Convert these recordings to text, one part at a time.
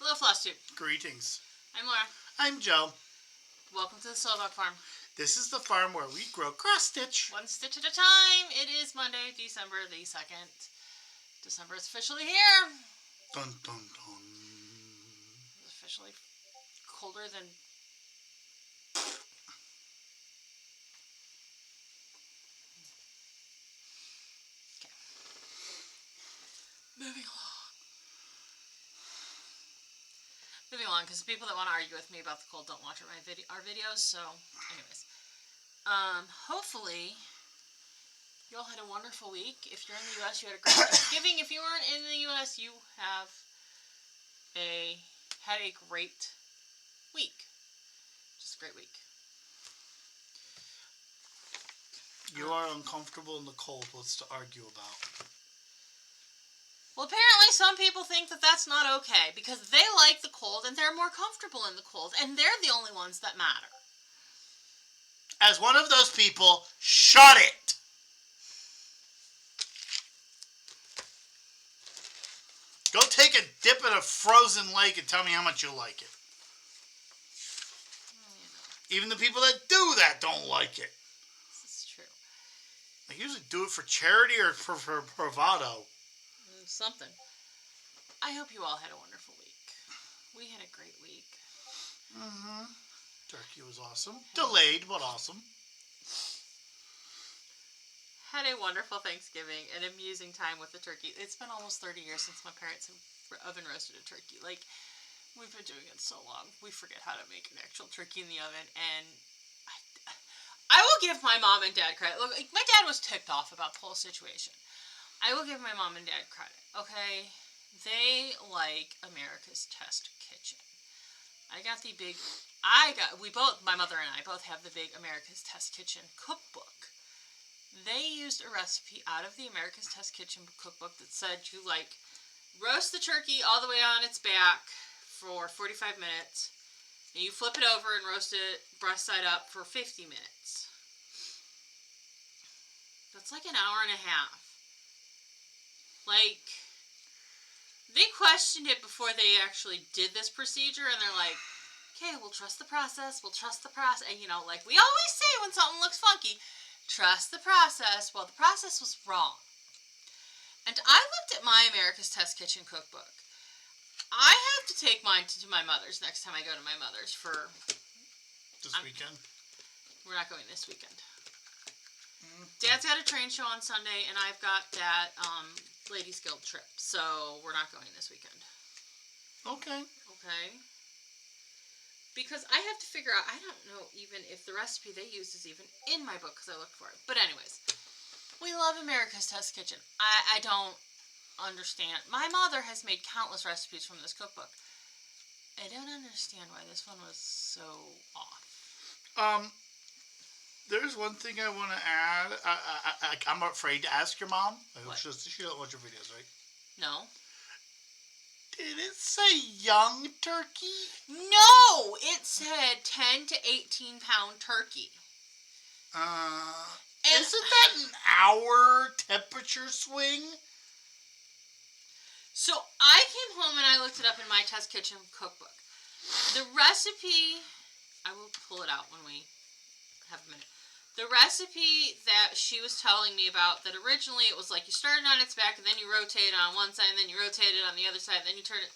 Hello, Flosstube. Greetings. I'm Laura. I'm Joe. Welcome to the Slovak Farm. This is the farm where we grow cross-stitch. One stitch at a time. It is Monday, December the 2nd. December is officially here. Dun, dun, dun. It's officially colder than... Okay. Moving along, because people that want to argue with me about the cold don't watch our videos, so anyways. Hopefully, you all had a wonderful week. If you're in the U.S., you had a great Thanksgiving. If you weren't in the U.S., you had a great week. Just a great week. You are uncomfortable in the cold. What's to argue about? Well, apparently some people think that that's not okay because they like the cold and they're more comfortable in the cold, and they're the only ones that matter. As one of those people, shut it! Go take a dip in a frozen lake and tell me how much you like it. Even the people that do that don't like it. This is true. They usually do it for charity or for bravado. Something. I hope you all had a wonderful week. We had a great week. Mm-hmm. Turkey was awesome. Delayed, but awesome. Had a wonderful Thanksgiving, an amusing time with the turkey. It's been almost 30 years since my parents have oven roasted a turkey. Like, we've been doing it so long, we forget how to make an actual turkey in the oven, and I will give my mom and dad credit. Look, my dad was ticked off about the whole situation. I will give my mom and dad credit, okay? They like America's Test Kitchen. My mother and I both have the big America's Test Kitchen cookbook. They used a recipe out of the America's Test Kitchen cookbook that said you, like, roast the turkey all the way on its back for 45 minutes, and you flip it over and roast it breast side up for 50 minutes. That's like an hour and a half. Like, they questioned it before they actually did this procedure, and they're like, okay, we'll trust the process, and, you know, like we always say when something looks funky, trust the process. Well, the process was wrong. And I looked at my America's Test Kitchen cookbook. I have to take mine to my mother's next time I go to my mother's for... This weekend? We're not going this weekend. Dad's got a train show on Sunday, and I've got that Ladies Guild trip, so we're not going this weekend. Okay. Okay. Because I have to figure out, I don't know even if the recipe they used is even in my book, because I looked for it. But anyways, we love America's Test Kitchen. I don't understand. My mother has made countless recipes from this cookbook. I don't understand why this one was so off. There's one thing I want to add. I'm afraid to ask your mom. What? She doesn't watch your videos, right? No. Did it say young turkey? No! It said 10 to 18 pound turkey. Isn't that an hour temperature swing? So I came home and I looked it up in my Test Kitchen cookbook. The recipe, I will pull it out when we have a minute. The recipe that she was telling me about, that originally it was like you started on its back and then you rotate it on one side and then you rotate it on the other side and then you turn it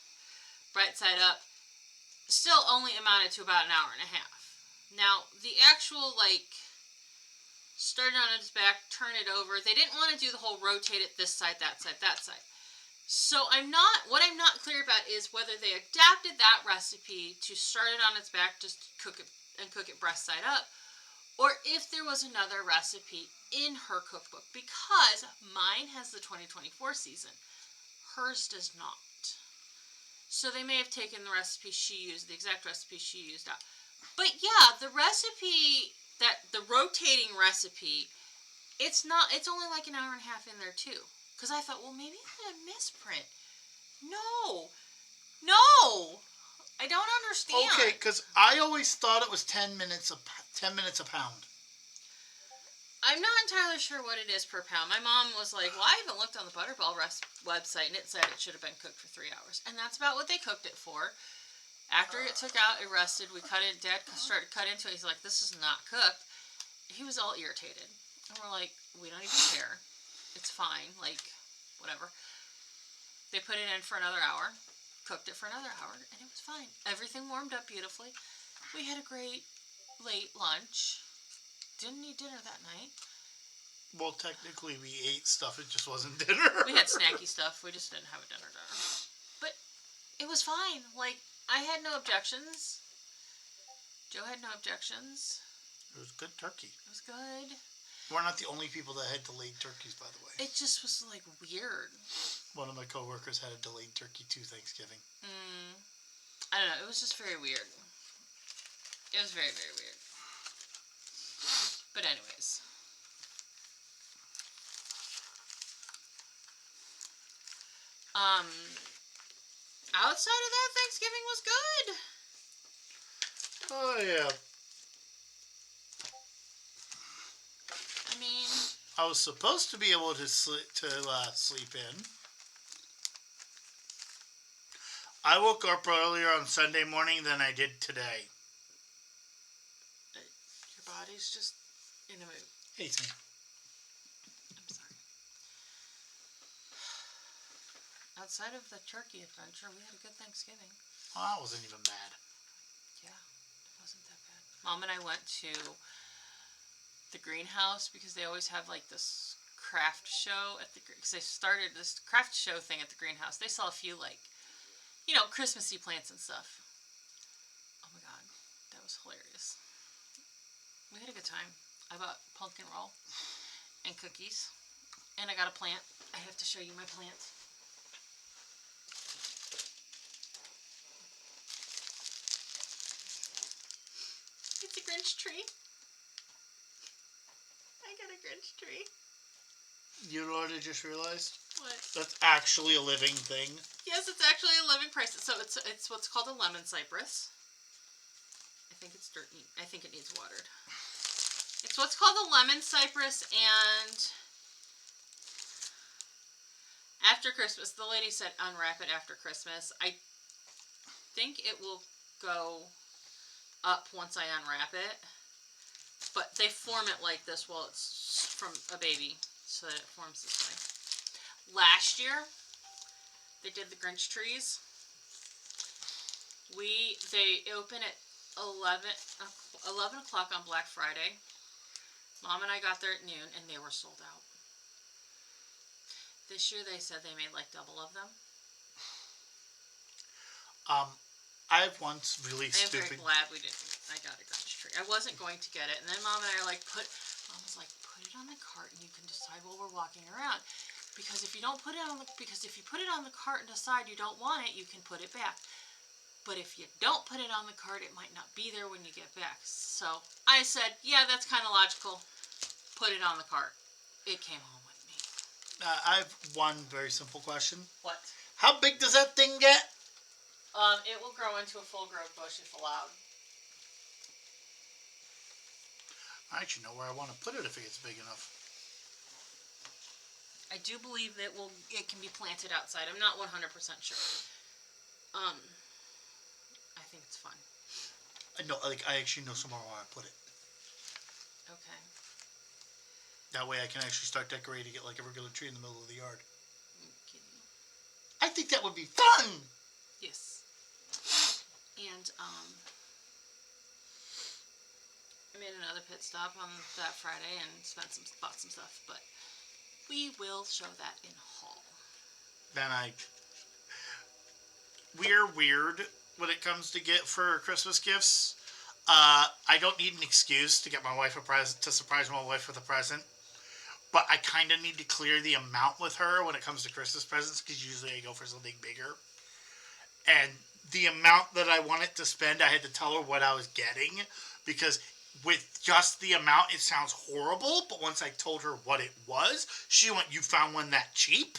right side up, still only amounted to about an hour and a half. Now, the actual, like, started on its back, turn it over, they didn't want to do the whole rotate it this side, that side, that side. So what I'm not clear about is whether they adapted that recipe to start it on its back, just cook it breast side up, or if there was another recipe in her cookbook, because mine has the 2024 season. Hers does not. So they may have taken the recipe she used, the exact recipe she used out. But yeah, the recipe, the rotating recipe, it's only like an hour and a half in there too. Because I thought, well, maybe it's a misprint. No. I don't understand. Okay, because I always thought it was 10 minutes a pound. I'm not entirely sure what it is per pound. My mom was like, well, I haven't looked on the Butterball website, and it said it should have been cooked for 3 hours. And that's about what they cooked it for. After it took out, it rested, we cut it, Dad started to cut into it. He's like, this is not cooked. He was all irritated. And we're like, we don't even care. It's fine. Like, whatever. They put it in for another hour, cooked it for another hour, and it was fine. Everything warmed up beautifully. We had a great late lunch. Didn't eat dinner that night. Well, technically we ate stuff. It just wasn't dinner. We had snacky stuff. We just didn't have a dinner. But it was fine. Like, I had no objections. Joe had no objections. It was good turkey. It was good. We're not the only people that had delayed turkeys, by the way. It just was, like, weird. One of my coworkers had a delayed turkey to Thanksgiving. I don't know. It was just very weird. It was very, very weird. But anyways. Outside of that, Thanksgiving was good. Oh, yeah. I mean, I was supposed to be able to sleep in. I woke up earlier on Sunday morning than I did today. your body's just in a mood. Hates me. I'm sorry. Outside of the turkey adventure, we had a good Thanksgiving. Well, that wasn't even bad. Yeah, it wasn't that bad. Mom and I went to the greenhouse because they always have like this craft show at the, because they started this craft show thing at the greenhouse. They sell a few like, you know, Christmassy plants and stuff. Oh my god, that was hilarious. We had a good time. I bought pumpkin roll and cookies, and I got a plant. I have to show you my plant. It's a Grinch tree. I got a Grinch tree. You know what I just realized? What? That's actually a living thing. Yes, it's actually a living price. So it's what's called a lemon cypress. I think it's dirt. I think it needs watered. It's what's called a lemon cypress, and after Christmas, the lady said unwrap it after Christmas. I think it will go up once I unwrap it, but they form it like this while it's from a baby, so that it forms this way. Last year, they did the Grinch trees. They open at 11 o'clock on Black Friday. Mom and I got there at noon, and they were sold out. This year, they said they made like double of them. I've once really I am stupid. very glad I got a Grinch tree. I wasn't going to get it, and then Mom and I are like, Mom was like, put it on the cart, and you can decide while we're walking around. Because if you put it on the cart and decide you don't want it, you can put it back. But if you don't put it on the cart, it might not be there when you get back. So I said, yeah, that's kind of logical. Put it on the cart. It came home with me. I have one very simple question. What? How big does that thing get? It will grow into a full-grown bush if allowed. I actually know where I want to put it if it gets big enough. I do believe that it can be planted outside. I'm not 100% sure. I think it's fun. I actually know somewhere where I put it. Okay. That way I can actually start decorating it like a regular tree in the middle of the yard. I'm kidding. I think that would be fun! Yes. And, I made another pit stop on that Friday and bought some stuff, but we will show that in haul. We're weird when it comes to get for Christmas gifts. I don't need an excuse to get my wife a present, to surprise my wife with a present. But I kind of need to clear the amount with her when it comes to Christmas presents, because usually I go for something bigger. And the amount that I wanted to spend, I had to tell her what I was getting, because with just the amount, it sounds horrible. But once I told her what it was, she went, "You found one that cheap?"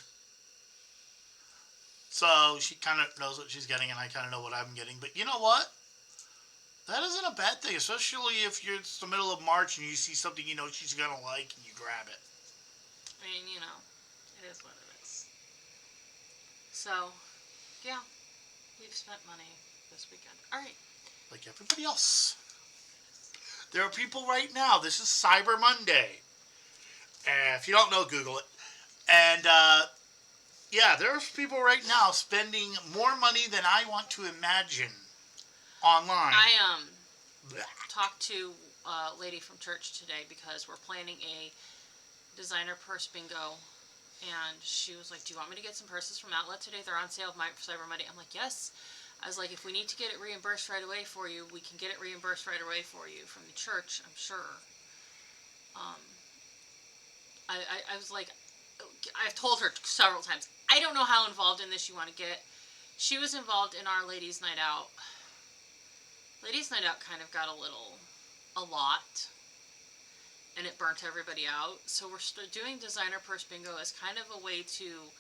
So she kind of knows what she's getting, and I kind of know what I'm getting. But you know what? That isn't a bad thing, especially if it's the middle of March and you see something you know she's gonna like and you grab it. I mean, it is what it is. So, yeah, we've spent money this weekend. All right. Like everybody else. There are people right now. This is Cyber Monday. If you don't know, Google it. And yeah, there's people right now spending more money than I want to imagine online. I talked to a lady from church today because we're planning a designer purse bingo, and she was like, "Do you want me to get some purses from Outlet today? They're on sale for Cyber Monday." I'm like, "Yes." I was like, "If we need to get it reimbursed right away for you, we can get it reimbursed right away for you from the church, I'm sure." I was like, I've told her several times, I don't know how involved in this you want to get. She was involved in our ladies' night out. Ladies' night out kind of got a lot, and it burnt everybody out. So we're doing designer purse bingo as kind of a way to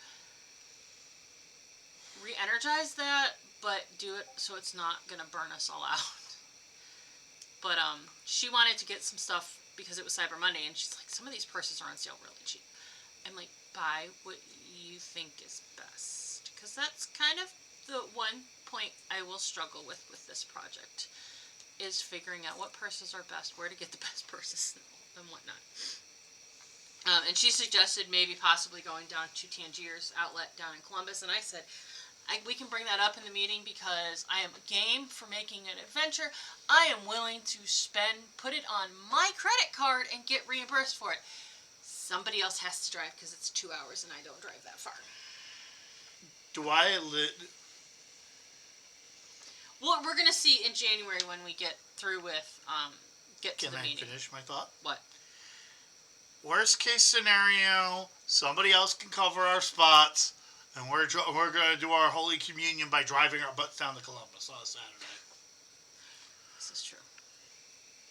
re-energize that, but do it so it's not gonna burn us all out. But she wanted to get some stuff because it was Cyber Monday, and she's like, some of these purses are on sale really cheap. I'm like, buy what you think is best, because that's kind of the one point I will struggle with this project, is figuring out what purses are best, where to get the best purses and whatnot. And she suggested maybe possibly going down to Tangier's outlet down in Columbus, and I said, we can bring that up in the meeting because I am game for making an adventure. I am willing to put it on my credit card and get reimbursed for it. Somebody else has to drive because it's 2 hours and I don't drive that far. Well, we're going to see in January when we get through with, get to the meeting. Can I finish my thought? What? Worst case scenario, somebody else can cover our spots, and we're going to do our Holy Communion by driving our butts down to Columbus on a Saturday. This is true.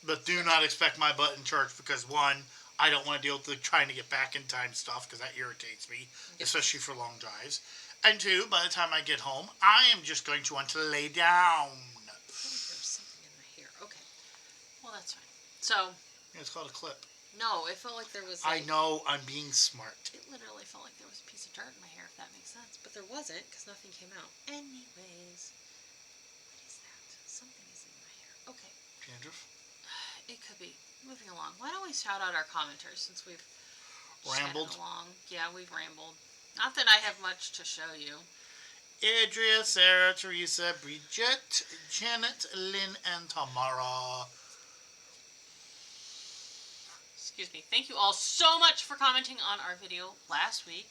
But do not expect my butt in church because, one, I don't want to deal with the trying to get back in time stuff because that irritates me, especially for long drives. And two, by the time I get home, I am just going to want to lay down. I feel like there was something in my hair. Okay. Well, that's fine. So. Yeah, it's called a clip. No, it felt like there was. I know, I'm being smart. It literally felt like there was a piece of dirt in my hair, if that makes sense. But there wasn't, because nothing came out. Anyways. What is that? Something is in my hair. Okay. Dandruff? It could be. Moving along. Why don't we shout out our commenters since we've rambled along? Yeah, we've rambled. Not that I have much to show you. Adria, Sarah, Teresa, Bridget, Janet, Lynn, and Tamara. Excuse me. Thank you all so much for commenting on our video last week.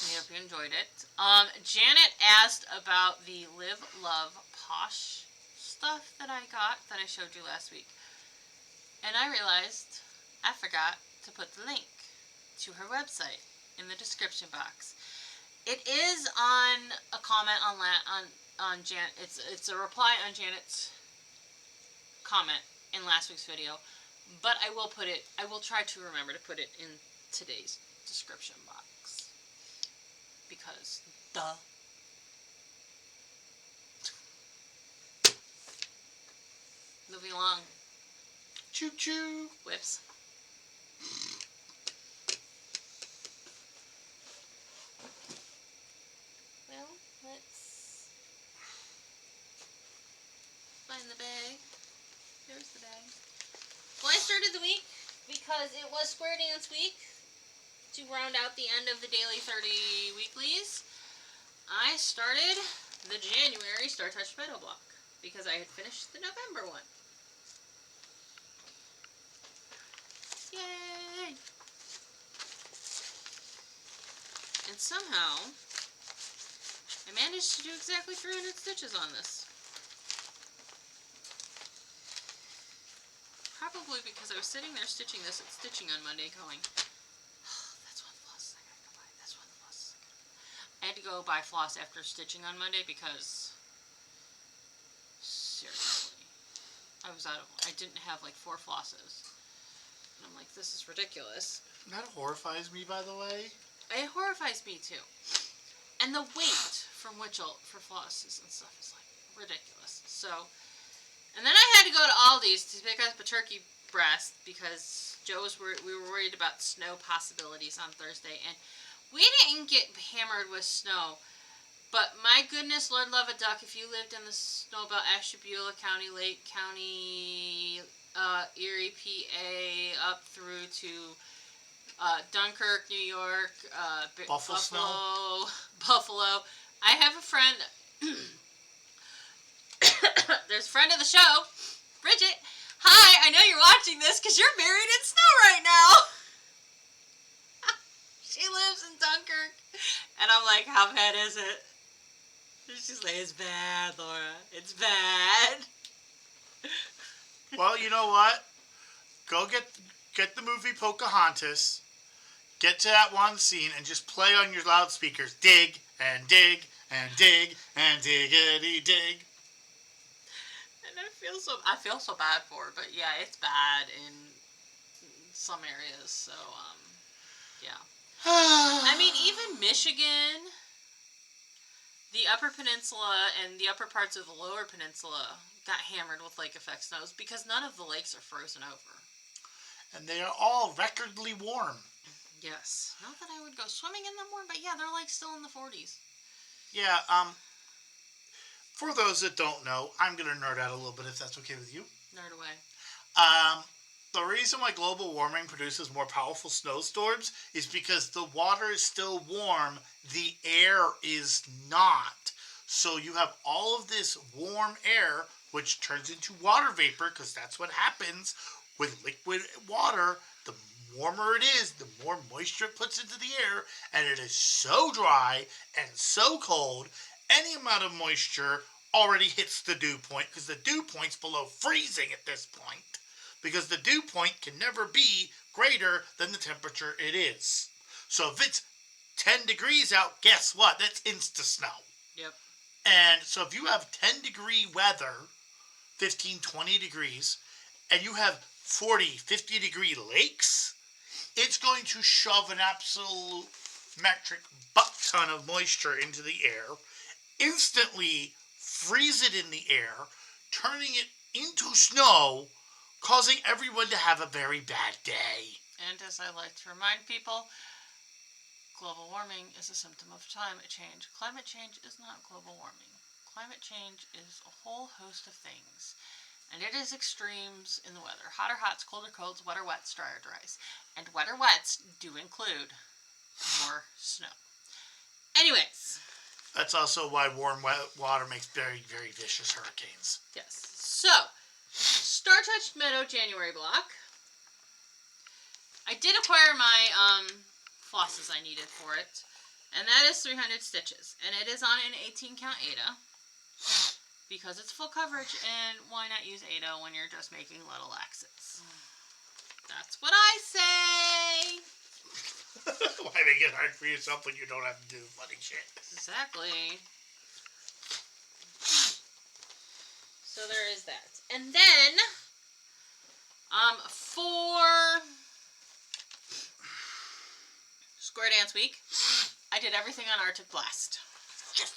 We hope you enjoyed it. Janet asked about the Live, Love, Posh stuff that I got that I showed you last week. And I realized I forgot to put the link to her website in the description box. It is on a comment on Janet. It's a reply on Janet's comment in last week's video, but I will try to remember to put it in today's description box because duh. Moving along. Choo choo. Whips. Well, let's find the bag. There's the bag. Well, I started the week because it was Square Dance Week to round out the end of the Daily 30 Weeklies. I started the January Star Touch Metal Block because I had finished the November one. Yay! And somehow, I managed to do exactly 300 stitches on this. Probably because I was sitting there stitching this at Stitching on Monday going, oh, that's one floss I gotta go buy. That's one floss I gotta buy. I had to go buy floss after stitching on Monday because, seriously, I didn't have like 4 flosses. And I'm like, this is ridiculous. That horrifies me, by the way. It horrifies me too. And the weight from Witchell for flosses and stuff is like ridiculous. So And then I had to go to Aldi's to pick up a turkey breast because we were worried about snow possibilities on Thursday, and we didn't get hammered with snow. But my goodness, Lord love a duck, if you lived in the snow belt, Ashtabula County, Lake County, Erie, PA, up through to Dunkirk, New York, Buffalo. I have a friend. There's a friend of the show, Bridget. Hi, I know you're watching this because you're buried in snow right now. She lives in Dunkirk. And I'm like, how bad is it? She's like, it's bad, Laura. It's bad. Well, you know what? Go get the movie Pocahontas. Get to that one scene and just play on your loudspeakers. Dig and dig and dig and diggity dig. And I feel so bad for her, but yeah, it's bad in some areas. So yeah. I mean, even Michigan, the Upper Peninsula and the upper parts of the Lower Peninsula got hammered with lake effect snows because none of the lakes are frozen over. And they are all recordly warm. Yes. Not that I would go swimming in them warm, but yeah, they're like still in the 40s. Yeah, for those that don't know, I'm going to nerd out a little bit if that's okay with you. Nerd away. The reason why global warming produces more powerful snowstorms is because the water is still warm, the air is not. So you have all of this warm air, which turns into water vapor, because that's what happens with liquid water. The warmer it is, the more moisture it puts into the air, and it is so dry and so cold, any amount of moisture already hits the dew point, because the dew point's below freezing at this point, because the dew point can never be greater than the temperature it is. So if it's 10 degrees out, guess what? That's insta-snow. Yep. And so if you have 10-degree weather, 15, 20 degrees, and you have 40, 50-degree lakes, it's going to shove an absolute metric butt ton of moisture into the air, instantly freeze it in the air, turning it into snow, causing everyone to have a very bad day. And as I like to remind people, global warming is a symptom of climate change. Climate change is not global warming. Climate change is a whole host of things. And it is extremes in the weather. Hotter hots, colder colds, wetter wets, drier dries. And wetter wets do include more snow. Anyways. That's also why warm water makes very, very vicious hurricanes. Yes. So, Star Touched Meadow January block. I did acquire my flosses I needed for it. And that is 300 stitches. And it is on an 18 count Ada. Because it's full coverage, and why not use Ada when you're just making little X's? That's what I say! Why make it hard for yourself when you don't have to do funny shit? Exactly. So there is that. And then, for Square Dance Week, I did everything on Arctic Blast. Yes!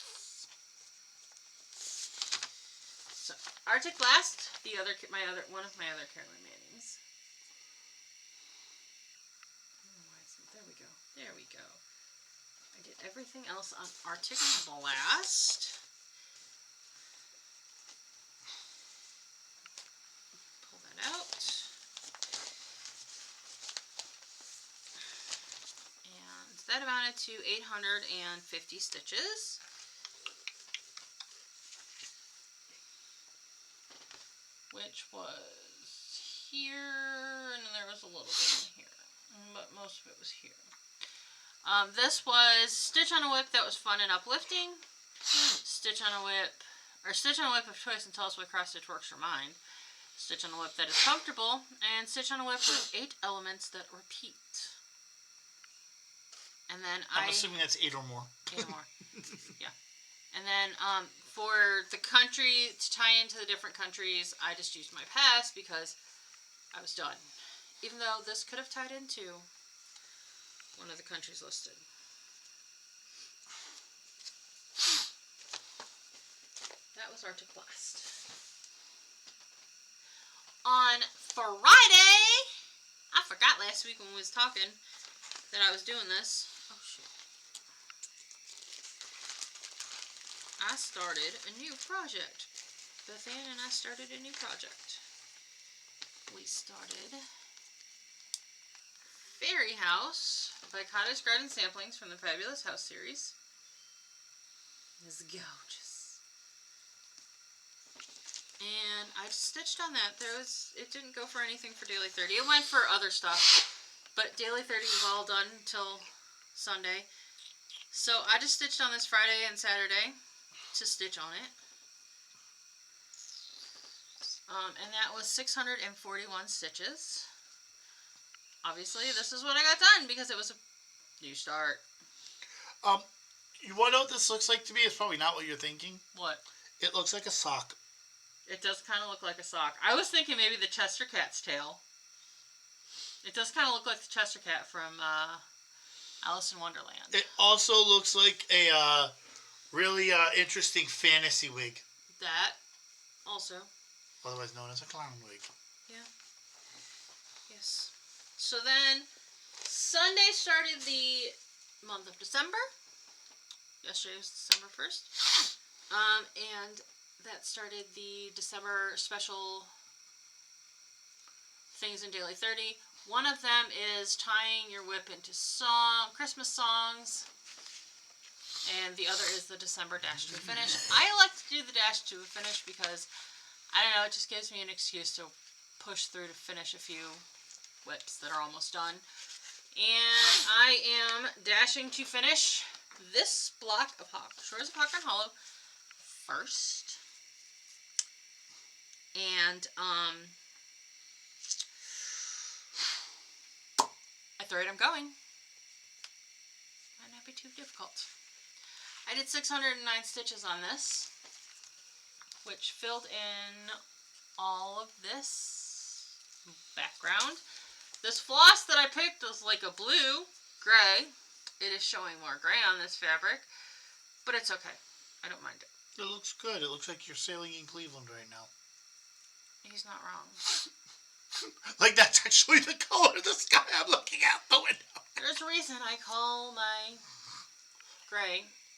So, Arctic Blast, one of my other Carolyn Mannings. There we go. I did everything else on Arctic Blast. Pull that out. And that amounted to 850 stitches. Which was here, and there was a little bit in here, but most of it was here. This was Stitch on a Whip that was fun and uplifting, Stitch on a Whip of choice and tell us what cross stitch works for mine, Stitch on a Whip that is comfortable, and Stitch on a Whip with 8 elements that repeat. And then I'm assuming that's 8 or more. 8 or more, yeah. And then for the country, to tie into the different countries, I just used my pass because I was done. Even though this could have tied into one of the countries listed. That was Arctic Blast. on Friday, I forgot last week when we was talking that I was doing this. Oh, shit. I started a new project. Beth Ann and I started a new project. We started Fairy House by Cottage Garden Samplings from the Fabulous House series. It's gorgeous. And I stitched on that. It didn't go for anything for Daily 30. It went for other stuff. But Daily 30 was all done until Sunday. So I just stitched on this Friday and Saturday to stitch on it. And that was 641 stitches. Obviously, this is what I got done because it was a new start. You want to know what this looks like to me? It's probably not what you're thinking. What? It looks like a sock. It does kind of look like a sock. I was thinking maybe the Chester Cat's tail. It does kind of look like the Chester Cat from Alice in Wonderland. It also looks like a really interesting fantasy wig. That also. Otherwise known as a clown wig. Yeah. Yes. So then, Sunday started the month of December. Yesterday was December 1st. And that started the December special things in Daily 30. One of them is tying your whip into Christmas songs. And the other is the December dash to a finish. I like to do the dash to a finish because, I don't know, it just gives me an excuse to push through to finish a few whips that are almost done. And I am dashing to finish this block of Shores of Hawk Hollow first. And at the rate I'm going, might not be too difficult. I did 609 stitches on this, which filled in all of this background. This floss that I picked was like a blue-gray. It is showing more gray on this fabric, but it's okay. I don't mind it. It looks good. It looks like you're sailing in Cleveland right now. He's not wrong. Like, that's actually the color of the sky I'm looking out the window. There's a reason I call my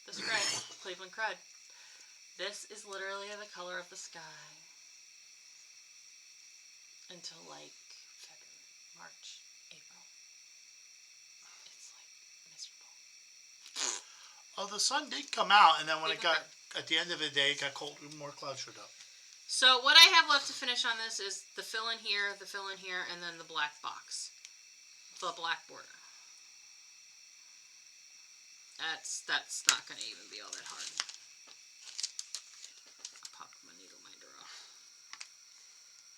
this gray, Cleveland Crud. This is literally the color of the sky. Until like February, March, April. It's like miserable. Oh, the sun did come out, and then when it got, at the end of the day, it got cold, more clouds showed up. So what I have left to finish on this is the fill in here, and then the black box. The black border. That's not going to even be all that hard. I'll pop my needle minder off.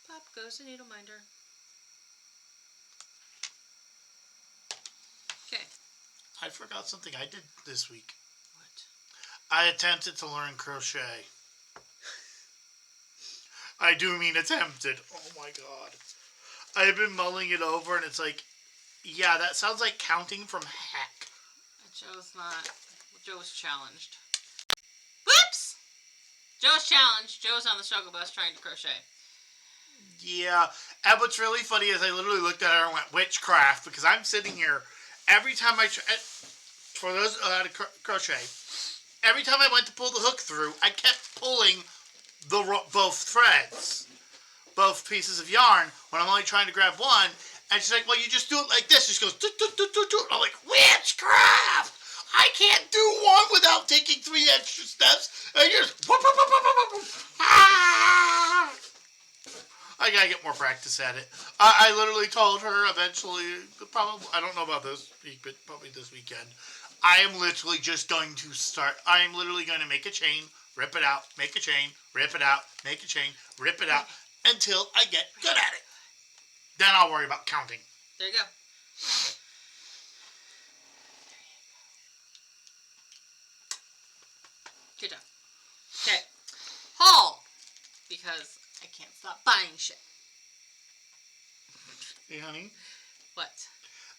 Pop goes the needle minder. Okay. I forgot something I did this week. What? I attempted to learn crochet. I do mean attempted. Oh my god. I've been mulling it over and it's like, yeah, that sounds like counting from heck. Joe's challenged. Whoops! Joe's challenged. Joe's on the struggle bus trying to crochet. Yeah. And what's really funny is I literally looked at her and went, witchcraft, because I'm sitting here every time for those who had to crochet, every time I went to pull the hook through, I kept pulling both threads, both pieces of yarn, when I'm only trying to grab one. And she's like, well, you just do it like this. She goes, do. I'm like, witchcraft! I can't do one without taking 3 extra steps. And you're just, ah! I gotta get more practice at it. I literally told her eventually, probably, I don't know about this week, but probably this weekend, I am literally just going to start, I am literally going to make a chain, rip it out, make a chain, rip it out, make a chain, rip it out, until I get good at it. Then I'll worry about counting. There you go. Good job. Okay. Haul. Because I can't stop buying shit. Hey, honey. What?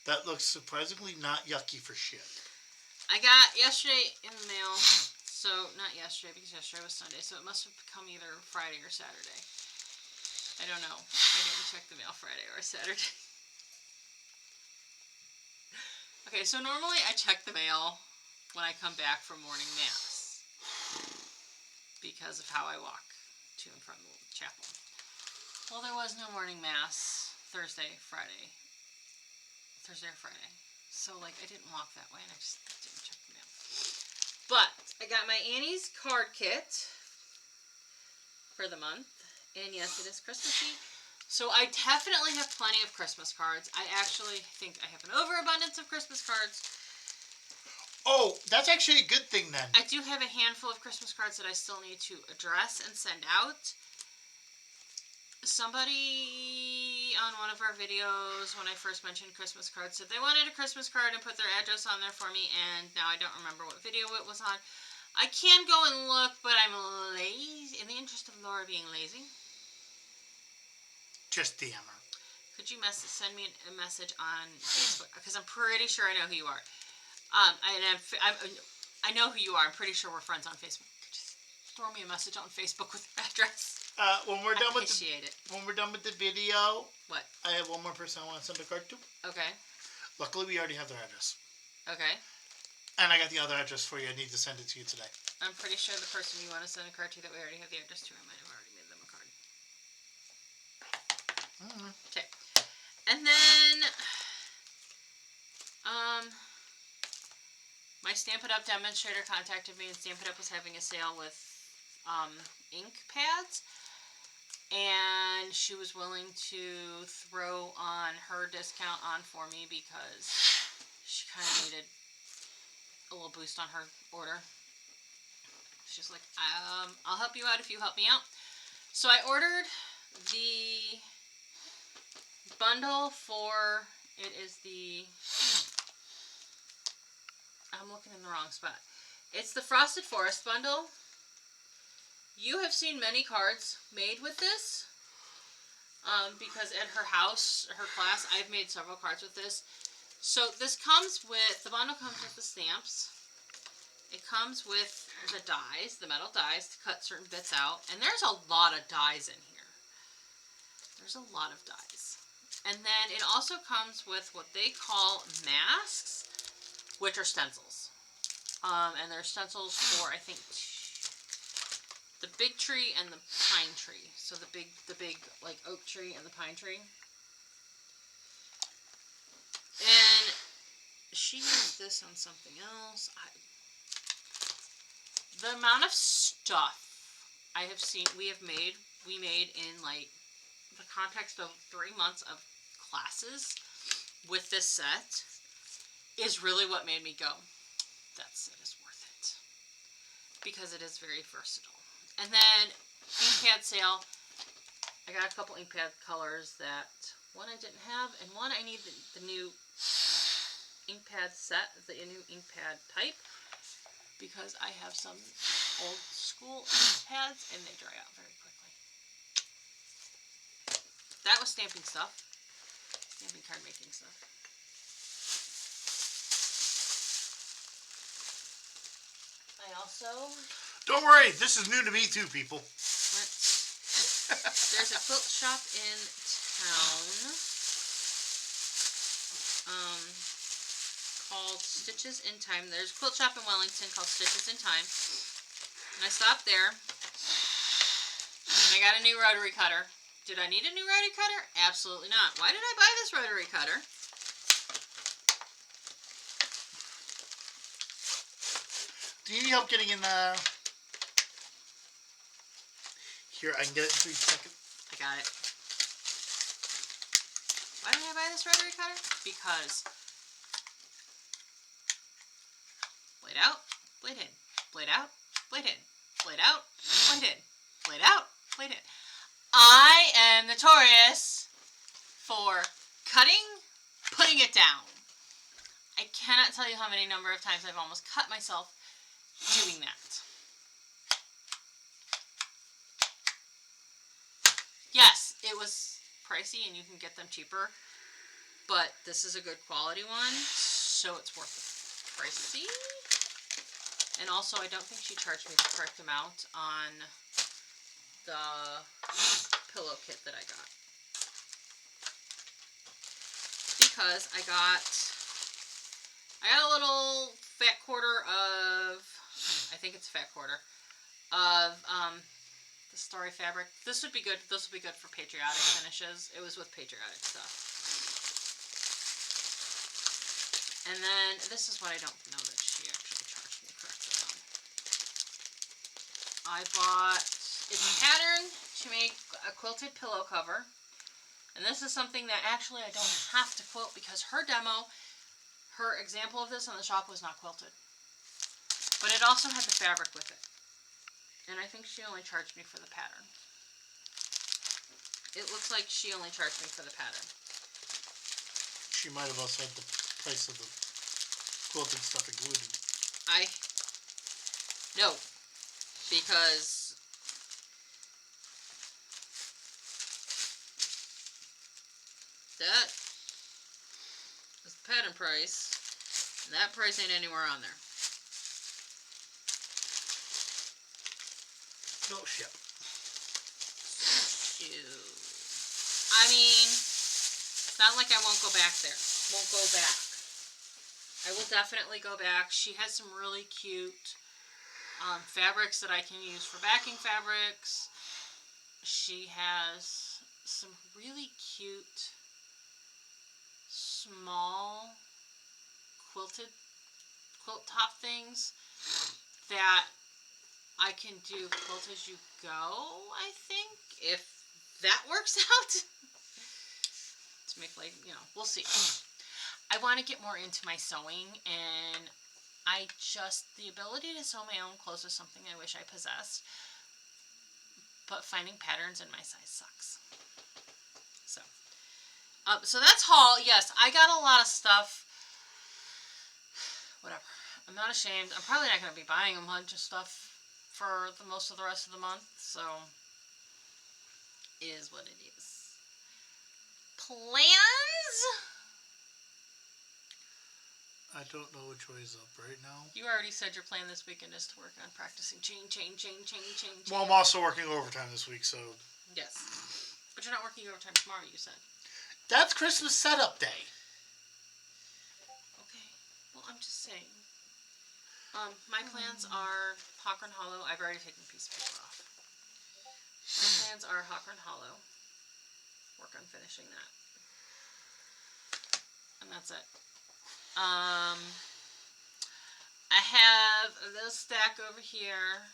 That looks surprisingly not yucky for shit. I got yesterday in the mail. So, not yesterday, because yesterday was Sunday. So, it must have come either Friday or Saturday. I don't know. I didn't check the mail Friday or Saturday. Okay, so normally I check the mail when I come back from morning mass because of how I walk to and from the chapel. Well, there was no morning mass Thursday or Friday. So, like, I didn't walk that way and I just didn't check the mail. But I got my Annie's card kit for the month. And yes, it is Christmassy. So I definitely have plenty of Christmas cards. I actually think I have an overabundance of Christmas cards. Oh, that's actually a good thing then. I do have a handful of Christmas cards that I still need to address and send out. Somebody on one of our videos when I first mentioned Christmas cards said they wanted a Christmas card and put their address on there for me, and now I don't remember what video it was on. I can go and look, but I'm lazy. In the interest of Laura being lazy. Just DM her. Could you send me a message on Facebook? Because I'm pretty sure I know who you are. I know who you are. I'm pretty sure we're friends on Facebook. Just throw me a message on Facebook with your address. When we're done Appreciate it. When we're done with the video, what? I have one more person I want to send a card to. Okay. Luckily, we already have their address. Okay. And I got the other address for you. I need to send it to you today. I'm pretty sure the person you want to send a card to that we already have the address to, I might have already made them a card. Okay. And then, my Stamp It Up demonstrator contacted me, and Stamp It Up was having a sale with, ink pads. And she was willing to throw on her discount on for me because she kind of needed a little boost on her order. She's like, I'll help you out if you help me out. So I ordered the bundle for, it is the, I'm looking in the wrong spot. It's the Frosted Forest bundle. You have seen many cards made with this. Because at her house, her class, I've made several cards with this. So this comes with, the bundle comes with the stamps. It comes with the dies, the metal dies to cut certain bits out. And there's a lot of dies in here. There's a lot of dies. And then it also comes with what they call masks, which are stencils. And they're stencils for, I think, the big tree and the pine tree. So the big like oak tree and the pine tree. And she used this on something else. The amount of stuff I have seen, we made in like the context of 3 months of classes with this set is really what made me go, that set is worth it. Because it is very versatile. And then ink pad sale, I got a couple ink pad colors that one I didn't have, and one I need the new ink pad set, the new ink pad type, because I have some old school ink pads and they dry out very quickly. That was stamping stuff, stamping card making stuff. I also... Don't worry, this is new to me too, people. There's a quilt shop in town called Stitches in Time. There's a quilt shop in Wellington called Stitches in Time. And I stopped there. And I got a new rotary cutter. Did I need a new rotary cutter? Absolutely not. Why did I buy this rotary cutter? Do you need help getting in the... Here, I can get it in 3 seconds. I got it. Why did I buy this rotary cutter? Because blade out, blade in, blade out, blade in, blade out, blade in, blade out, blade in. I am notorious for cutting, putting it down. I cannot tell you how many number of times I've almost cut myself doing that. Yes, it was pricey and you can get them cheaper, but this is a good quality one, so it's worth the pricey. And also, I don't think she charged me the correct amount on the pillow kit that I got. Because I got a little fat quarter of, I think it's a fat quarter, of the Story fabric. This would be good. This would be good for patriotic finishes. It was with patriotic stuff. And then, this is what I don't know that she actually charged me correctly on. I bought, it's a pattern to make a quilted pillow cover. And this is something that actually I don't have to quilt because her demo, her example of this on the shop was not quilted. But it also had the fabric with it. And I think she only charged me for the pattern. It looks like she only charged me for the pattern. She might have also had the price of the quilted stuff included. No. Because that is the pattern price, and that price ain't anywhere on there. No shit. I mean, it's not like I won't go back there. Won't go back. I will definitely go back. She has some really cute fabrics that I can use for backing fabrics. She has some really cute small quilt top things that I can do quilt as you go, I think, if that works out. To make, like, you know, we'll see. I want to get more into my sewing, and the ability to sew my own clothes is something I wish I possessed, but finding patterns in my size sucks. So that's haul. Yes, I got a lot of stuff. Whatever. I'm not ashamed. I'm probably not going to be buying a bunch of stuff for most of the rest of the month, so it is what it is. Plans? I don't know which way is up right now. You already said your plan this weekend is to work on practicing chain. Well, I'm also working overtime this week, so... Yes. But you're not working overtime tomorrow, you said. That's Christmas setup day. Okay. Well, I'm just saying. My plans are Hawker and Hollow. I've already taken a piece of paper off. My plans are Hawker and Hollow. Work on finishing that. And that's it. I have this stack over here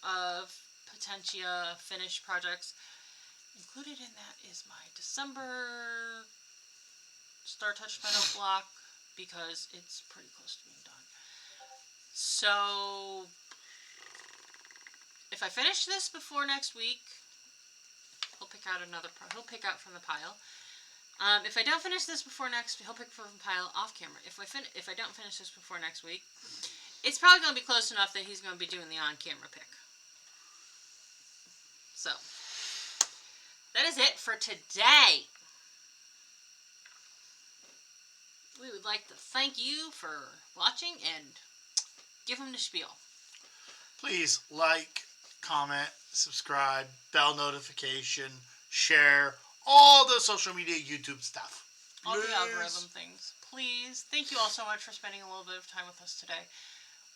of Potentia finished projects. Included in that is my December Star Touch Meadow block because it's pretty close to being done. So if I finish this before next week, he'll pick out from the pile. If I don't finish this before next week, he'll pick from the pile off camera. If I don't finish this before next week, it's probably going to be close enough that he's going to be doing the on-camera pick. So that is it for today. We would like to thank you for watching and give him the spiel. Please like, comment, subscribe, bell notification, share, all the social media, YouTube stuff. All the algorithm things. Please. Thank you all so much for spending a little bit of time with us today.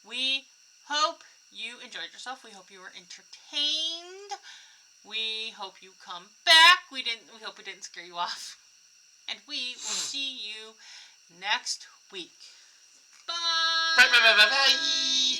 We hope you enjoyed yourself. We hope you were entertained. We hope you come back. We hope we didn't scare you off. And we will see you next week. Bye. Bye.